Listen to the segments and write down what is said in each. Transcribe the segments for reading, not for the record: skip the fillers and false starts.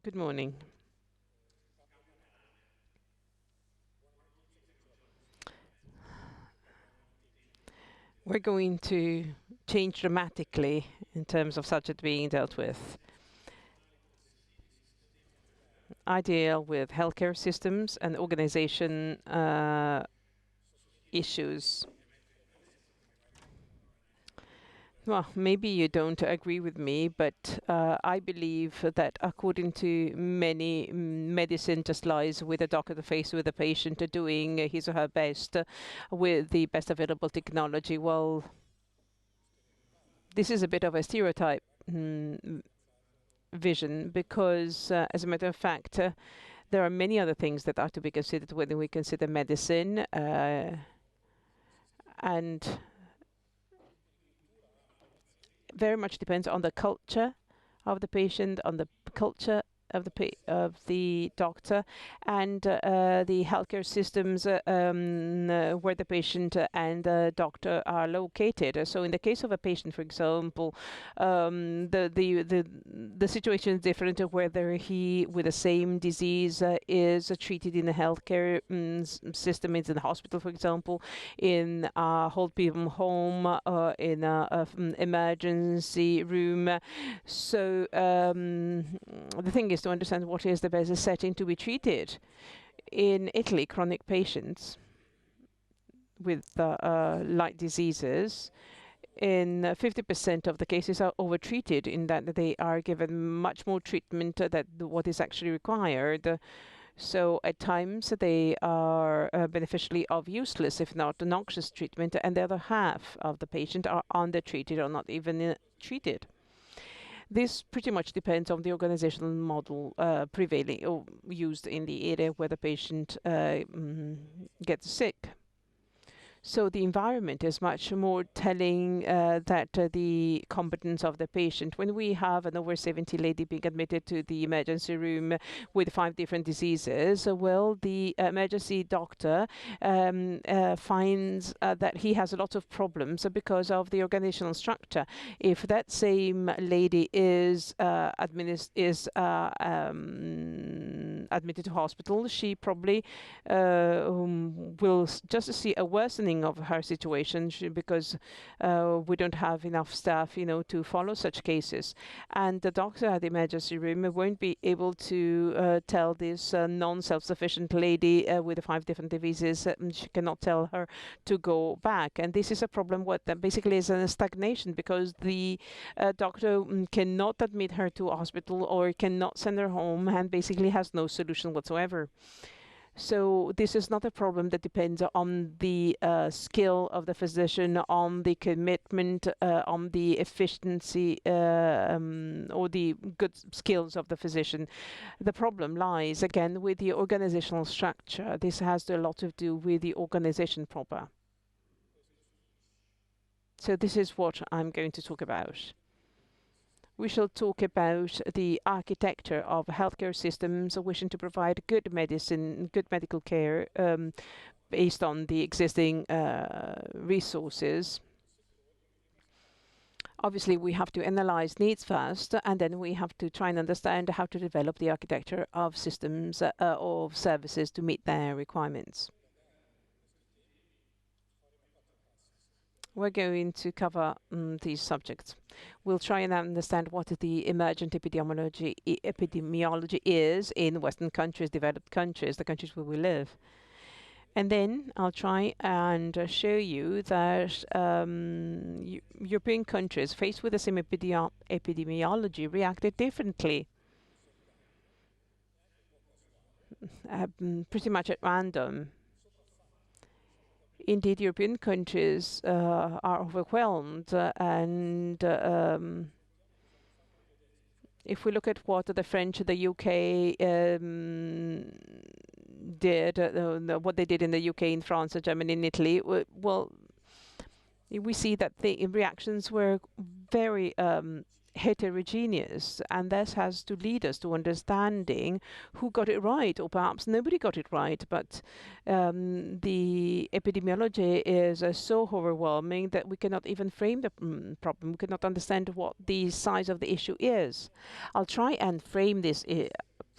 Good morning. We're going to change dramatically in terms of subject being dealt with. I deal with healthcare systems and organization issues. Well, maybe you don't agree with me, but I believe that according to many, medicine just lies with the doctor face with the patient doing his or her best with the best available technology. Well, this is a bit of a stereotype vision because, as a matter of fact, there are many other things that are to be considered when we consider medicine, and very much depends on the culture of the patient, on the culture of the doctor, and the healthcare systems where the patient and the doctor are located. So, in the case of a patient, for example, the situation is different whether he with the same disease is treated in a healthcare system, is in the hospital, for example, in a whole people home, in a emergency room. So the thing is to understand what is the best setting to be treated. In Italy, chronic patients with light diseases in 50% of the cases are overtreated in that they are given much more treatment than what is actually required. So at times they are beneficially of useless, if not noxious treatment, and the other half of the patient are undertreated or not even treated. This pretty much depends on the organizational model prevailing or used in the area where the patient gets sick. So the environment is much more telling that the competence of the patient. When we have an over 70 lady being admitted to the emergency room with 5 different diseases, well, the emergency doctor finds that he has a lot of problems because of the organizational structure. If that same lady is admitted to hospital, she probably will just see a worsening of her situation because we don't have enough staff, to follow such cases. And the doctor at the emergency room won't be able to tell this non-self-sufficient lady with the 5 different diseases, she cannot tell her to go back. And this is a problem what basically is a stagnation because the doctor cannot admit her to a hospital or cannot send her home and basically has no solution whatsoever. So this is not a problem that depends on the skill of the physician, on the commitment, on the efficiency or the good skills of the physician. The problem lies again with the organizational structure. This has a lot to do with the organization proper. So this is what I'm going to talk about. We shall talk about the architecture of healthcare systems wishing to provide good medicine, good medical care based on the existing resources. Obviously, we have to analyze needs first, and then we have to try and understand how to develop the architecture of systems of services to meet their requirements. We're going to cover these subjects. We'll try and understand what the emergent epidemiology is in Western countries, developed countries, the countries where we live. And then I'll try and show you that European countries faced with the same epidemiology reacted differently. Pretty much at random. Indeed, European countries are overwhelmed, and if we look at what the French, the UK did, what they did in the UK, in France, Germany, and Italy, well, we see that the reactions were very heterogeneous, and this has to lead us to understanding who got it right, or perhaps nobody got it right. But the epidemiology is so overwhelming that we cannot even frame the problem. We cannot understand what the size of the issue is. I'll try and frame this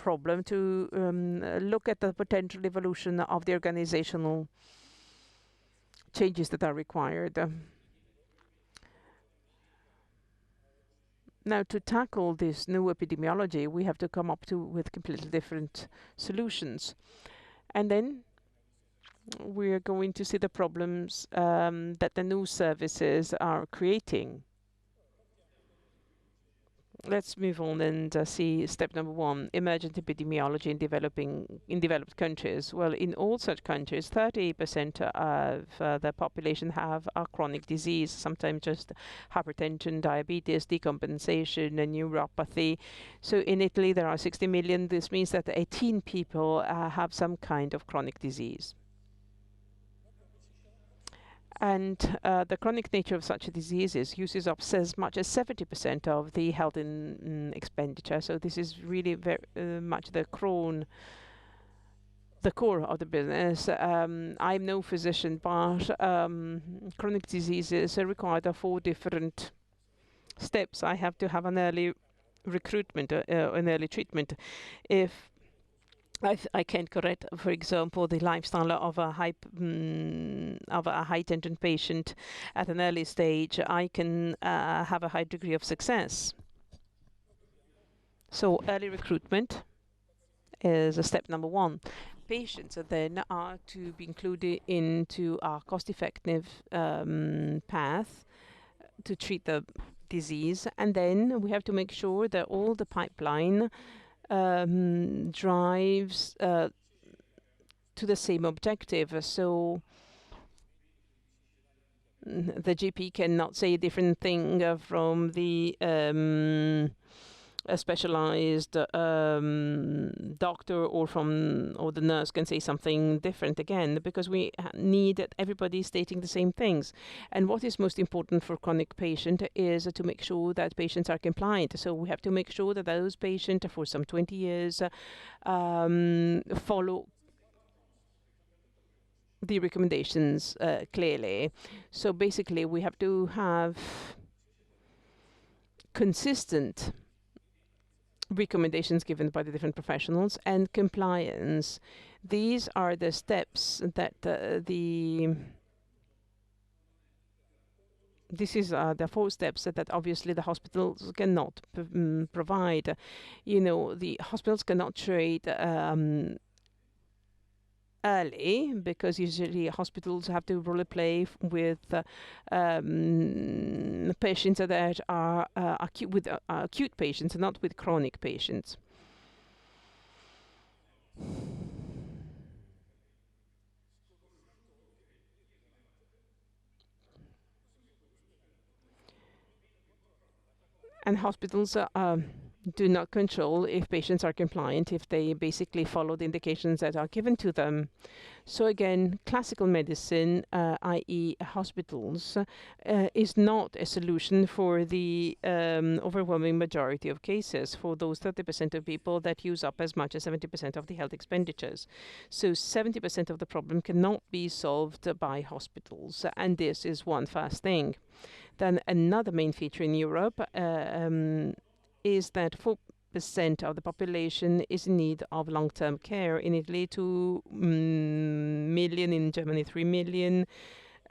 problem to look at the potential evolution of the organizational changes that are required. Now, to tackle this new epidemiology, we have to come up with completely different solutions. And then we're going to see the problems that the new services are creating. Let's move on and see step number 1, emergent epidemiology in developed countries. Well, in all such countries, 30% of the population have a chronic disease, sometimes just hypertension, diabetes, decompensation, and neuropathy. So in Italy, there are 60 million. This means that 18 people have some kind of chronic disease. And the chronic nature of such diseases uses up as much as 70% of the health expenditure. So this is really very much the core of the business. I'm no physician, but chronic diseases require 4 different steps. I have to have an early recruitment, an early treatment. If I can correct, for example, the lifestyle of a high tension patient at an early stage, I can have a high degree of success. So early recruitment is a step number 1. Patients then are to be included into a cost-effective path to treat the disease, and then we have to make sure that all the pipeline drives to the same objective. So the GP cannot say a different thing from the a specialized doctor, or the nurse can say something different again, because we need everybody stating the same things. And what is most important for chronic patient is to make sure that patients are compliant. So we have to make sure that those patients for some 20 years follow the recommendations clearly. So basically we have to have consistent recommendations given by the different professionals and compliance. These are the steps that this is the 4 steps that obviously the hospitals cannot provide. You know, the hospitals cannot treat early, because usually hospitals have to role play with patients that are acute patients, not with chronic patients. And hospitals do not control if patients are compliant, if they basically follow the indications that are given to them. So again, classical medicine, i.e. hospitals, is not a solution for the overwhelming majority of cases, for those 30% of people that use up as much as 70% of the health expenditures. So 70% of the problem cannot be solved by hospitals, and this is one fast thing. Then another main feature in Europe is that 4% of the population is in need of long-term care. In Italy, 2 million, in Germany, 3 million.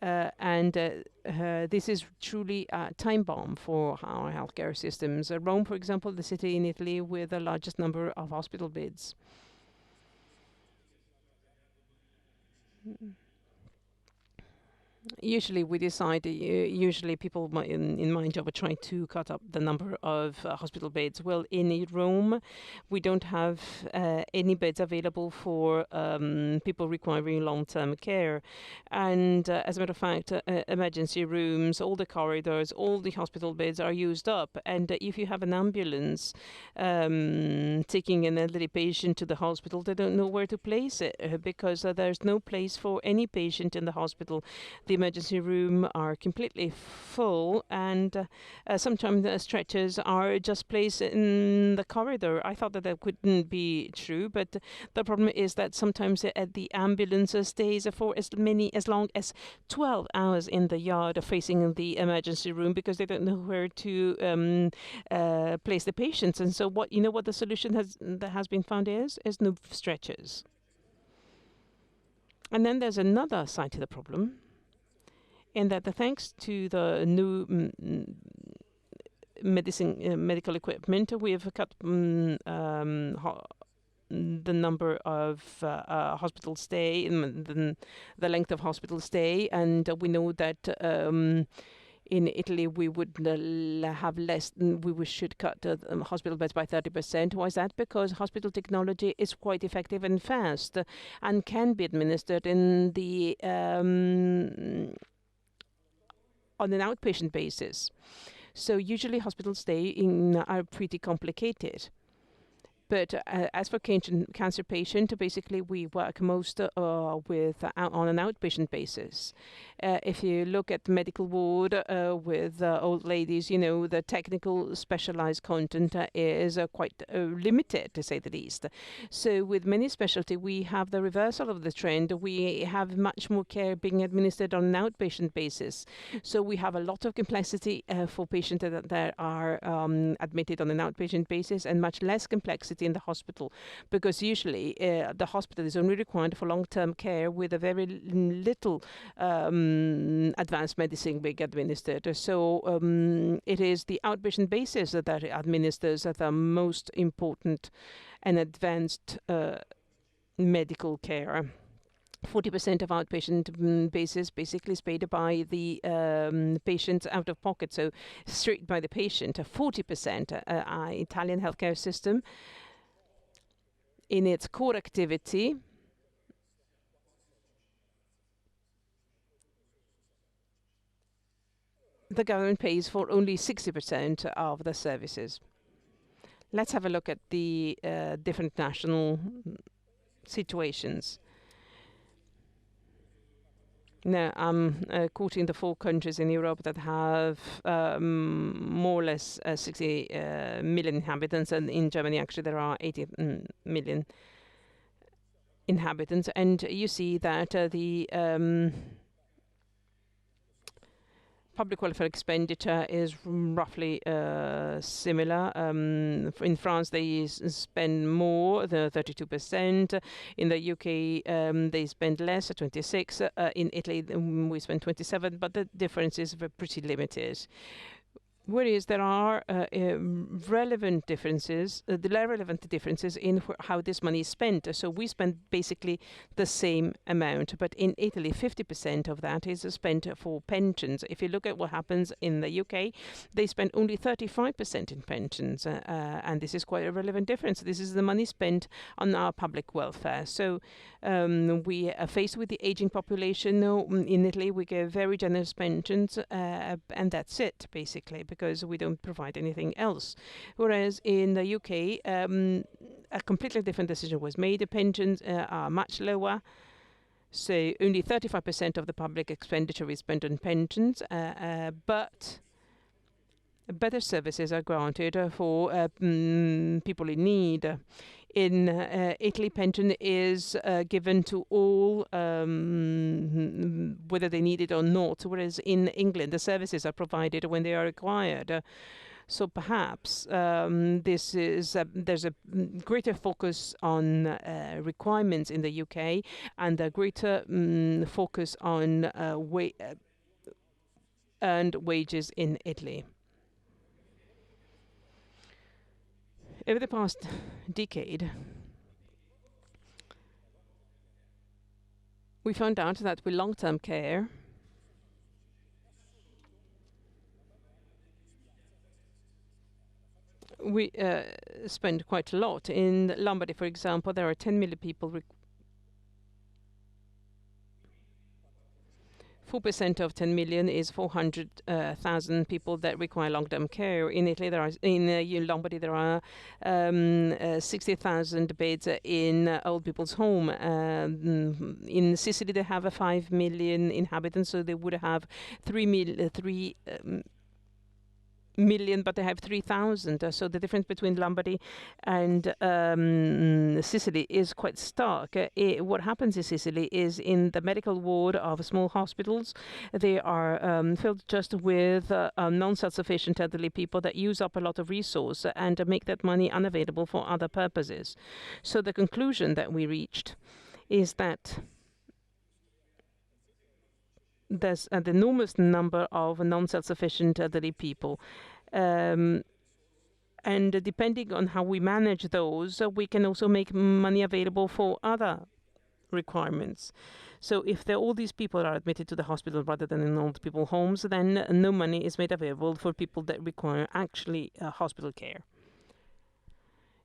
And this is truly a time bomb for our healthcare systems. Rome, for example, the city in Italy with the largest number of hospital beds. Usually we decide, usually people in my job are trying to cut up the number of hospital beds. Well, in Rome, we don't have any beds available for people requiring long-term care. And as a matter of fact, emergency rooms, all the corridors, all the hospital beds are used up. And if you have an ambulance taking an elderly patient to the hospital, they don't know where to place it because there's no place for any patient in the hospital. the emergency room are completely full, and sometimes the stretchers are just placed in the corridor. I thought that that couldn't be true, but the problem is that sometimes the ambulance stays for as long as 12 hours in the yard facing the emergency room because they don't know where to place the patients. And so what the solution that has been found is no stretchers. And then there's another side to the problem, in that thanks to the new medical equipment, we have cut the number of hospital stay, the length of hospital stay, and we know that in Italy we would have less. We should cut hospital beds by 30%. Why is that? Because hospital technology is quite effective and fast, and can be administered in the on an outpatient basis. So usually hospital stay are pretty complicated. But as for cancer patient, basically we work most with on an outpatient basis. If you look at medical ward with old ladies, the technical specialized content is quite limited, to say the least. So with many specialty, we have the reversal of the trend. We have much more care being administered on an outpatient basis. So we have a lot of complexity for patients that are admitted on an outpatient basis, and much less complexity in the hospital, because usually the hospital is only required for long-term care with a very little advanced medicine being administered. So it is the outpatient basis that administers the most important and advanced medical care. 40% of outpatient basis basically is paid by the patients out of pocket, so straight by the patient. 40% Italian healthcare system, in its core activity, the government pays for only 60% of the services. Let's have a look at the different national situations. Now, I'm quoting the 4 countries in Europe that have more or less 60 million inhabitants, and in Germany actually there are 80 million inhabitants, and you see that the public welfare expenditure is roughly similar. In France, they spend more, the 32%. In the UK, they spend less, 26. In Italy, we spend 27, but the difference is pretty limited. Whereas there are relevant differences, in how this money is spent. So we spend basically the same amount, but in Italy, 50% of that is spent for pensions. If you look at what happens in the UK, they spend only 35% in pensions, and this is quite a relevant difference. This is the money spent on our public welfare. So we are faced with the aging population. In Italy, we give very generous pensions, and that's it, basically, because we don't provide anything else. Whereas in the UK, a completely different decision was made. The pensions are much lower. So only 35% of the public expenditure is spent on pensions, but better services are granted for people in need. In Italy, pension is given to all, whether they need it or not, whereas in England, the services are provided when they are required. So perhaps there's a greater focus on requirements in the UK, and a greater focus on earned wages in Italy. Over the past decade, we found out that with long-term care, we spend quite a lot. In Lombardy, for example, there are 10 million people 4% of 10 million is 400,000 people that require long-term care. In Italy, in Lombardy, there are 60,000 beds in old people's home. In Sicily, they have 5 million inhabitants, so they would have 3 million, but they have 3,000. So the difference between Lombardy and Sicily is quite stark. What happens in Sicily is in the medical ward of small hospitals, they are filled just with non-self-sufficient elderly people that use up a lot of resource and make that money unavailable for other purposes. So the conclusion that we reached is that there's an enormous number of non-self-sufficient elderly people. And depending on how we manage those, we can also make money available for other requirements. So if all these people are admitted to the hospital rather than in old people homes, then no money is made available for people that require actually hospital care.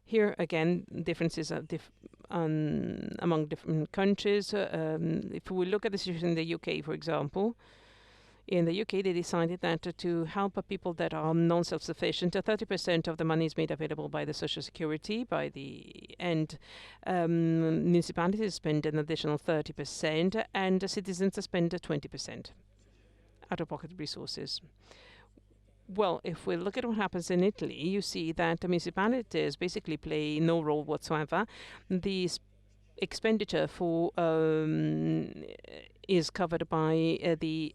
Here again, differences are among different countries. If we look at the situation in the UK, for example, in the UK, they decided that to help people that are non-self-sufficient, 30% of the money is made available by the Social Security, and municipalities spend an additional 30%, and citizens spend 20% out-of-pocket resources. Well, if we look at what happens in Italy, you see that the municipalities basically play no role whatsoever. The expenditure for is covered by the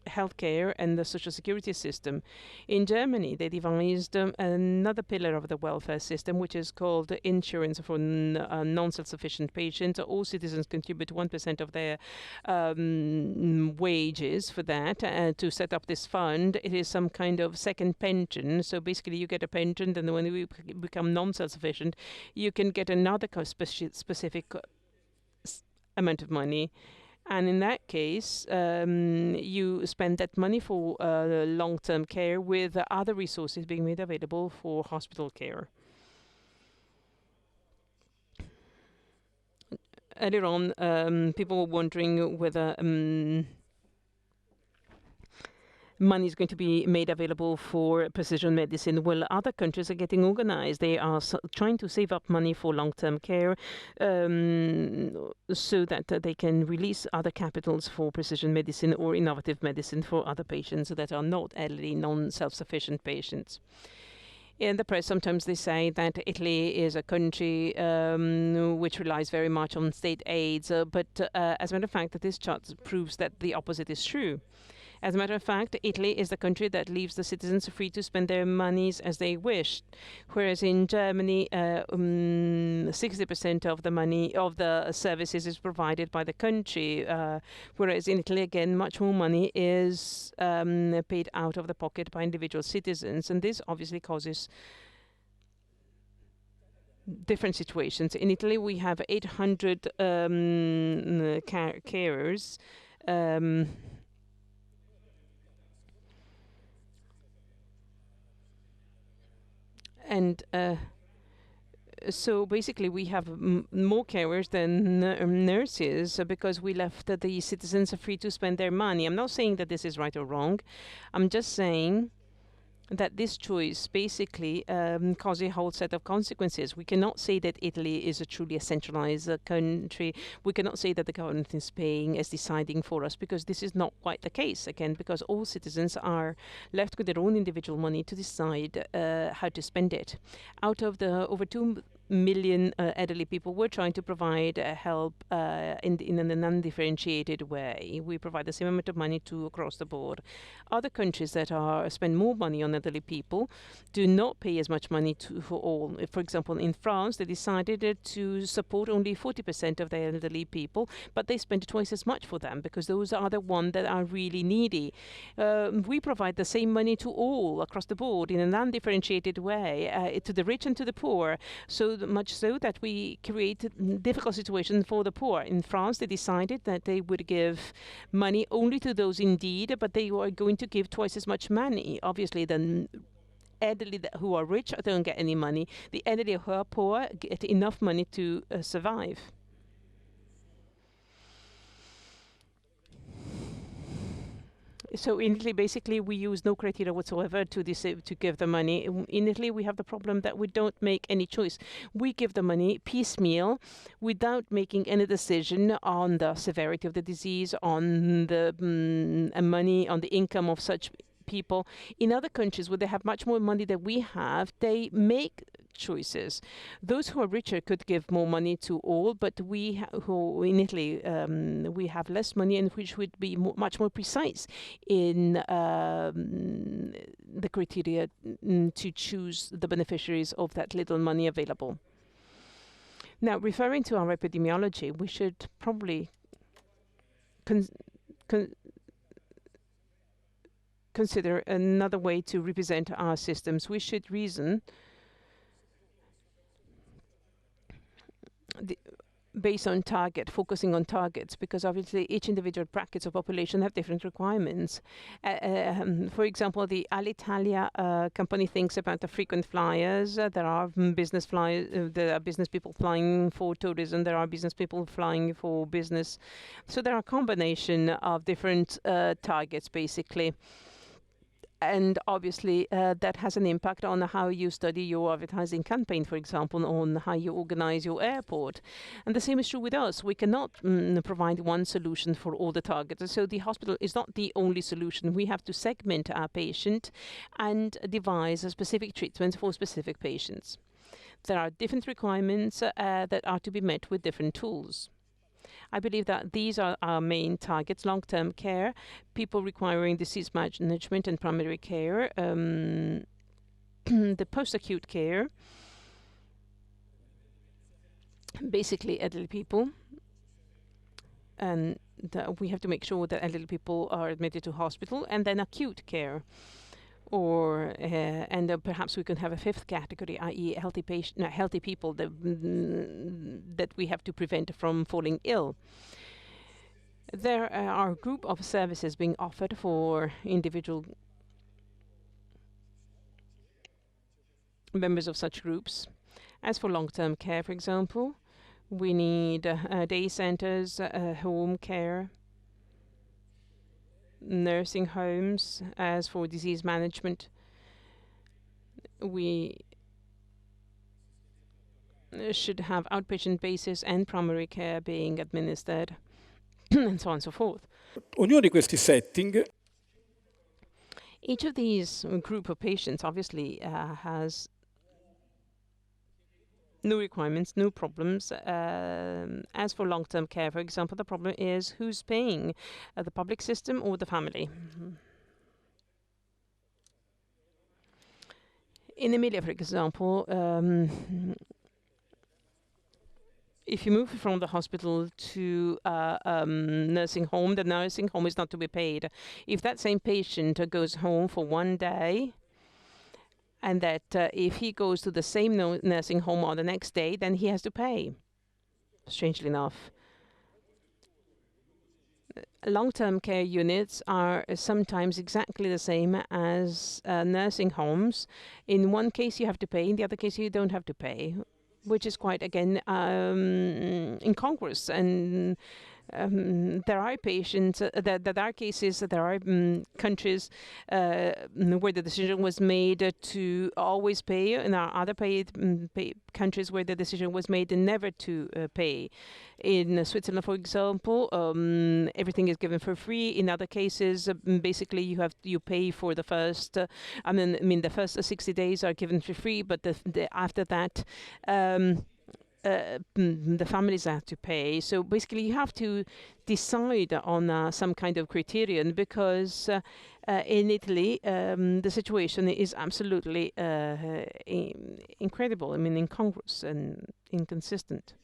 healthcare and the social security system. In Germany, they devised another pillar of the welfare system, which is called insurance for non-self-sufficient patients. All citizens contribute 1% of their wages for that to set up this fund. It is some kind of second pension. So basically, you get a pension, and when you become non-self-sufficient, you can get another specific amount of money. And in that case, you spend that money for long-term care with other resources being made available for hospital care. Earlier on, people were wondering whether money is going to be made available for precision medicine. Well, other countries are getting organized. They are trying to save up money for long-term care so that they can release other capitals for precision medicine or innovative medicine for other patients that are not elderly, non-self-sufficient patients. In the press, sometimes they say that Italy is a country which relies very much on state aids, but as a matter of fact, this chart proves that the opposite is true. As a matter of fact, Italy is the country that leaves the citizens free to spend their monies as they wish, whereas in Germany, 60% of the money of the services is provided by the country, whereas in Italy, again, much more money is paid out of the pocket by individual citizens, and this obviously causes different situations. In Italy, we have 800 carers. And so basically we have more carers than nurses because we left the citizens free to spend their money. I'm not saying that this is right or wrong. I'm just saying that this choice basically causes a whole set of consequences. We cannot say that Italy is a truly centralized country. We cannot say that the government is paying, is deciding for us, because this is not quite the case, again, because all citizens are left with their own individual money to decide how to spend it. Out of the over 2 million elderly people, we're trying to provide help in an undifferentiated way. We provide the same amount of money across the board. Other countries that spend more money on elderly people do not pay as much money for all. For example, in France, they decided to support only 40% of their elderly people, but they spend twice as much for them because those are the ones that are really needy. We provide the same money to all across the board in an undifferentiated way, to the rich and to the poor. So much so that we create difficult situations for the poor. In France, they decided that they would give money only to those in need, but they were going to give twice as much money. Obviously, the elderly who are rich don't get any money. The elderly who are poor get enough money to survive. So in Italy, basically, we use no criteria whatsoever to give the money. In Italy, we have the problem that we don't make any choice. We give the money piecemeal, without making any decision on the severity of the disease, on the money, on the income of such people. In other countries where they have much more money than we have, they make choices. Those who are richer could give more money to all, but who in Italy, we have less money, and which would be much more precise in the criteria to choose the beneficiaries of that little money available. Now, referring to our epidemiology, we should probably consider another way to represent our systems. We should reason based on focusing on targets, because obviously each individual brackets of population have different requirements. For example, the Alitalia company thinks about the frequent flyers. There are business flyers. There are business people flying for tourism. There are business people flying for business. So there are a combination of different targets, basically. And obviously, that has an impact on how you study your advertising campaign, for example, on how you organize your airport. And the same is true with us. We cannot provide one solution for all the targets. So the hospital is not the only solution. We have to segment our patient and devise a specific treatment for specific patients. There are different requirements that are to be met with different tools. I believe that these are our main targets: long-term care, people requiring disease management and primary care, the post-acute care, basically elderly people, and we have to make sure that elderly people are admitted to hospital, and then acute care. And perhaps we can have a fifth category, i.e., healthy people that we have to prevent from falling ill. There are a group of services being offered for individual members of such groups. As for long-term care, for example, we need day centers, home care, nursing homes. As for disease management, we should have outpatient basis and primary care being administered, and so on and so forth. Ognuno di questi setting Each of these group of patients obviously has new requirements, new problems. As for long-term care, for example, the problem is who's paying, the public system or the family. In Emilia, for example, if you move from the hospital to a nursing home, the nursing home is not to be paid. If that same patient goes home for one day, and that if he goes to the same nursing home on the next day, then he has to pay, strangely enough. Long-term care units are sometimes exactly the same as nursing homes. In one case you have to pay, in the other case you don't have to pay, which is quite, again, incongruous. And there are patients, there are cases, there are countries where the decision was made to always pay, and there are other countries where the decision was made never to pay. In Switzerland, for example, everything is given for free. In other cases, basically you pay for the first. The first 60 days are given for free, but after that. The families have to pay. So basically you have to decide on some kind of criterion, because in Italy the situation is absolutely incredible, incongruous and inconsistent.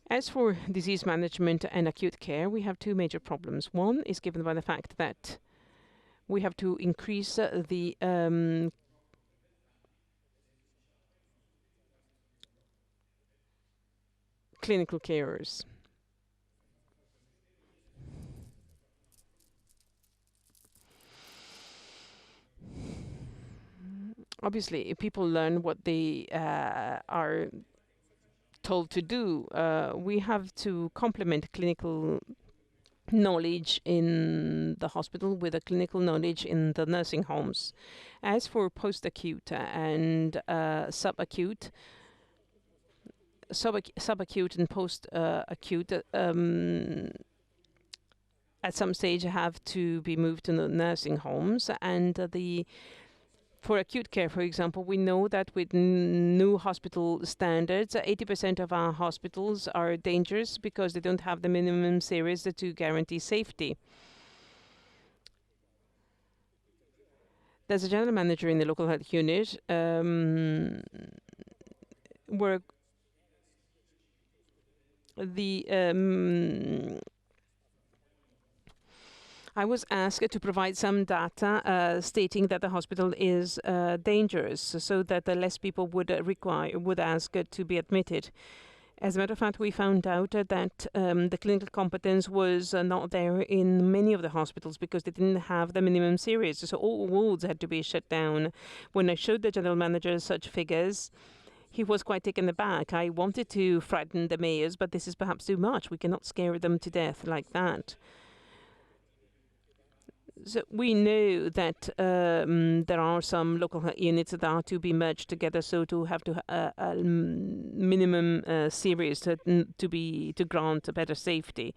As for disease management and acute care, we have two major problems. One is given by the fact that we have to increase the clinical carers. Obviously, people learn what they are told to do. We have to complement clinical knowledge in the hospital with a clinical knowledge in the nursing homes. As for post-acute and subacute, subacute and post-acute, at some stage have to be moved to the nursing homes, and for acute care, for example, we know that with new hospital standards, 80% of our hospitals are dangerous because they don't have the minimum series to guarantee safety. There's a general manager in the local health unit where the I was asked to provide some data stating that the hospital is dangerous, so that less people would ask to be admitted. As a matter of fact, we found out that the clinical competence was not there in many of the hospitals because they didn't have the minimum series. So all wards had to be shut down. When I showed the general manager such figures, he was quite taken aback. I wanted to frighten the mayors, but this is perhaps too much. We cannot scare them to death like that. So we know that there are some local units that are to be merged together, so to have to a minimum series to grant a better safety.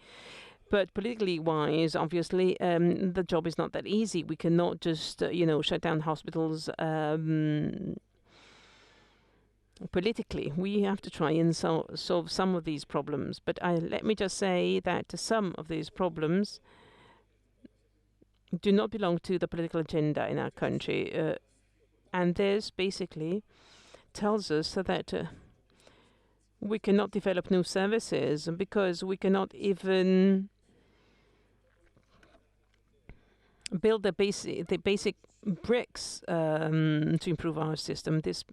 But politically wise, obviously, the job is not that easy. We cannot just shut down hospitals. Politically, we have to try and solve some of these problems. But let me just say that some of these problems do not belong to the political agenda in our country. And this basically tells us that we cannot develop new services because we cannot even build the basic bricks to improve our system. This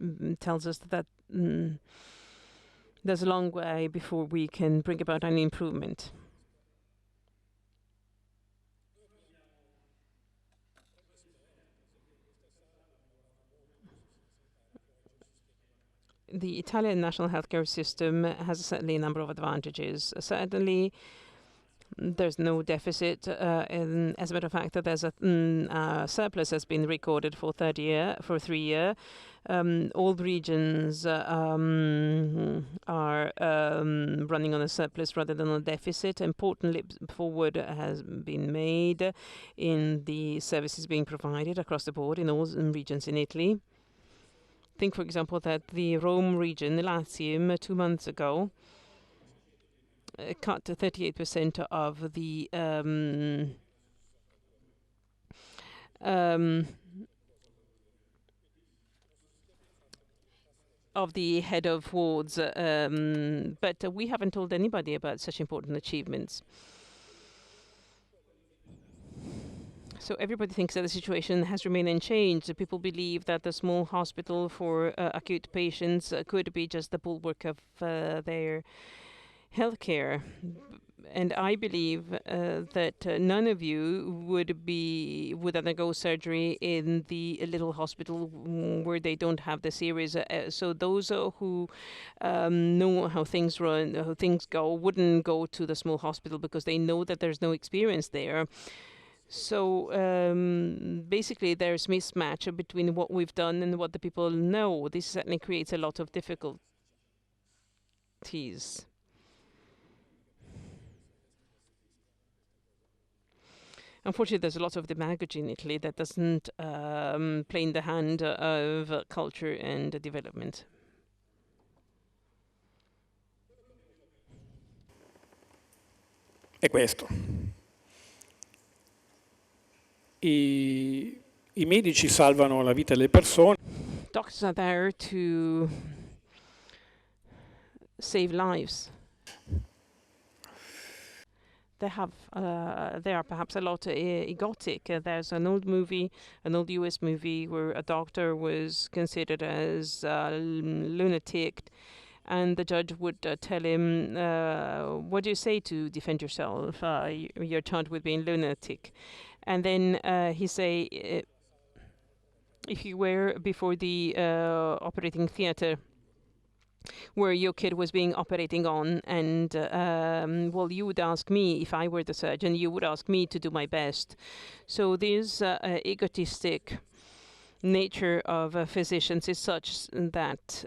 tells us that there's a long way before we can bring about any improvement. The Italian national healthcare system has certainly a number of advantages. Certainly, there's no deficit. And as a matter of fact, there's a surplus has been recorded for 3 years. All regions are running on a surplus rather than a deficit. Important leap forward has been made in the services being provided across the board in all regions in Italy. Think, for example, that the Rome region, Latium, 2 months ago, cut to 38% of the head of wards, but we haven't told anybody about such important achievements. So everybody thinks that the situation has remained unchanged. People believe that the small hospital for acute patients could be just the bulwark of their healthcare. And I believe that none of you would undergo surgery in the little hospital where they don't have the series. So those who know how things run, how things go, wouldn't go to the small hospital because they know that there's no experience there. So basically, there's mismatch between what we've done and what the people know. This certainly creates a lot of difficulties. Unfortunately, there's a lot of demagogy in Italy that doesn't play in the hand of culture and development. È questo. I medici salvano la vita delle persone. Doctors are there to save lives. They are perhaps a lot Gothic. There's an old US movie where a doctor was considered as lunatic, and the judge would tell him, what do you say to defend yourself? You're charged with being lunatic. And then he say, if you were before the operating theater, where your kid was being operating on, and well, you would ask me, if I were the surgeon, you would ask me to do my best. So this egotistic nature of physicians is such that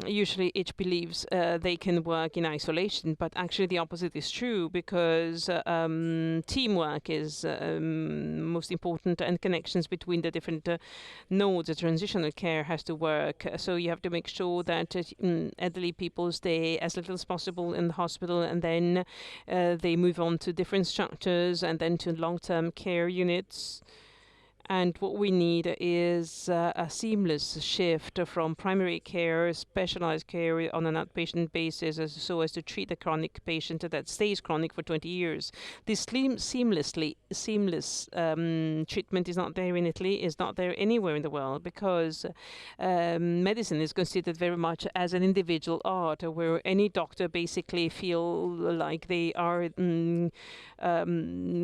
usually each believes they can work in isolation, but actually the opposite is true, because teamwork is most important, and connections between the different nodes. The transitional care has to work, so you have to make sure that elderly people stay as little as possible in the hospital, and then they move on to different structures and then to long-term care units. And what we need is a seamless shift from primary care, specialized care on an outpatient basis, so as to treat a chronic patient that stays chronic for 20 years. This seamless treatment is not there in Italy, is not there anywhere in the world, because medicine is considered very much as an individual art, where any doctor basically feel like they are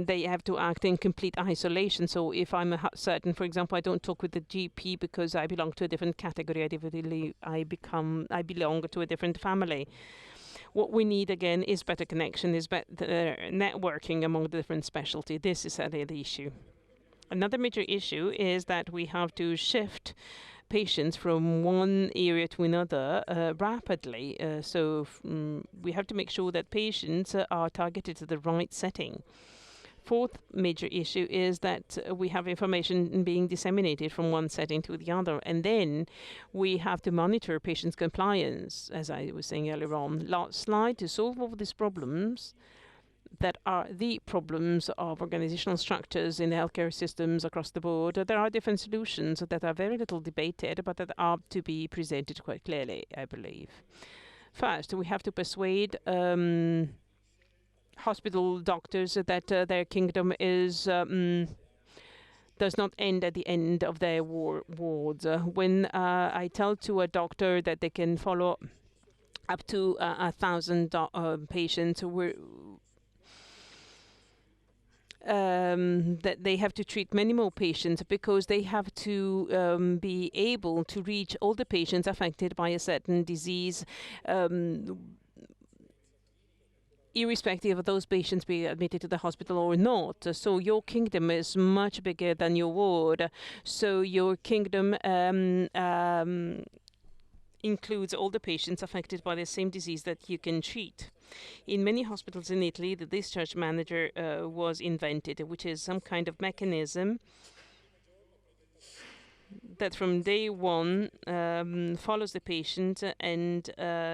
they have to act in complete isolation. So if I'm certain, for example, I don't talk with the GP because I belong to a different category, I belong to a different family. What we need again is better connection, is better networking among the different specialty. This is the issue. Another major issue is that we have to shift patients from one area to another rapidly. We have to make sure that patients are targeted to the right setting. Fourth major issue is that we have information being disseminated from one setting to the other, and then we have to monitor patients' compliance, as I was saying earlier on. Last slide, to solve all these problems that are the problems of organizational structures in healthcare systems across the board, there are different solutions that are very little debated, but that are to be presented quite clearly, I believe. First, we have to persuade hospital doctors that their kingdom is does not end at the end of their wards. When I tell to a doctor that they can follow up to 1,000 patients, that they have to treat many more patients, because they have to be able to reach all the patients affected by a certain disease, irrespective of those patients being admitted to the hospital or not. So your kingdom is much bigger than your ward. So your kingdom includes all the patients affected by the same disease that you can treat. In many hospitals in Italy, the discharge manager was invented, which is some kind of mechanism that from day one follows the patient and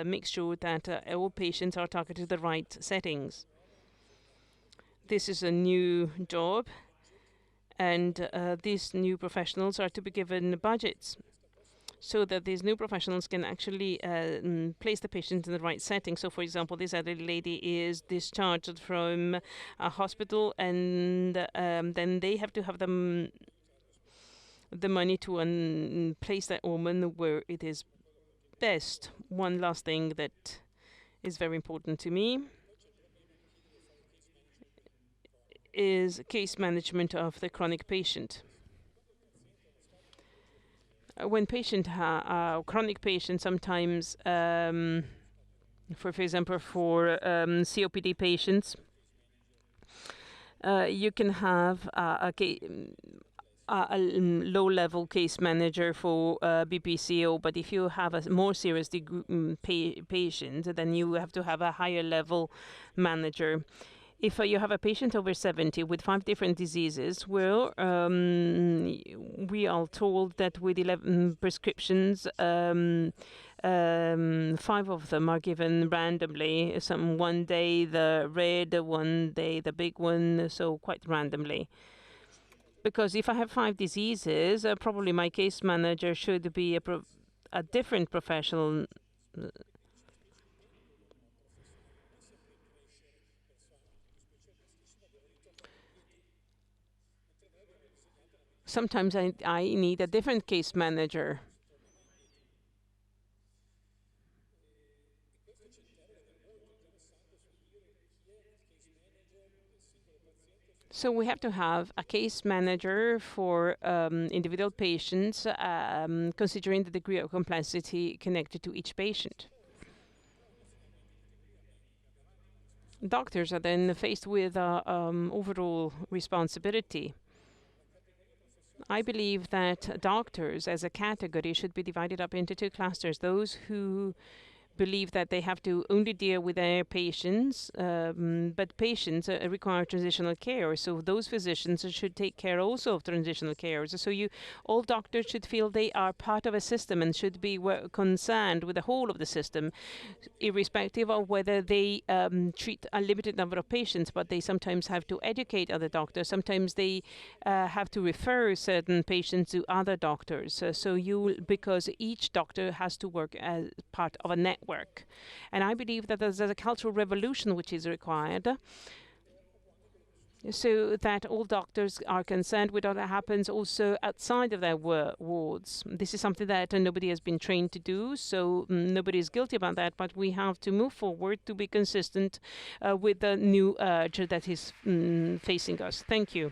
makes sure that all patients are targeted to the right settings. This is a new job, and these new professionals are to be given budgets so that these new professionals can actually place the patient in the right setting. So, for example, this elderly lady is discharged from a hospital, and then they have to have the money to place that woman where it is best. One last thing that is very important to me is case management of the chronic patient. When chronic patients, sometimes, for example, for COPD patients, you can have a low-level case manager for BPCO, but if you have a more serious patient, then you have to have a higher-level manager. If you have a patient over 70 with 5 different diseases, well, we are told that with 11 prescriptions, 5 of them are given randomly. One day the red, one day the big one, so quite randomly. Because if I have 5 diseases, probably my case manager should be a different professional. Sometimes I need a different case manager. So we have to have a case manager for individual patients, considering the degree of complexity connected to each patient. Doctors are then faced with overall responsibility. I believe that doctors as a category should be divided up into two clusters. Those who believe that they have to only deal with their patients, but patients require transitional care. So those physicians should take care also of transitional care. So all doctors should feel they are part of a system and should be concerned with the whole of the system, irrespective of whether they treat a limited number of patients, but they sometimes have to educate other doctors. Sometimes they have to refer certain patients to other doctors. Because each doctor has to work as part of a network. And I believe that there's a cultural revolution which is required, so that all doctors are concerned with what happens also outside of their wards. This is something that nobody has been trained to do, so nobody is guilty about that, but we have to move forward to be consistent with the new urge that is facing us. Thank you.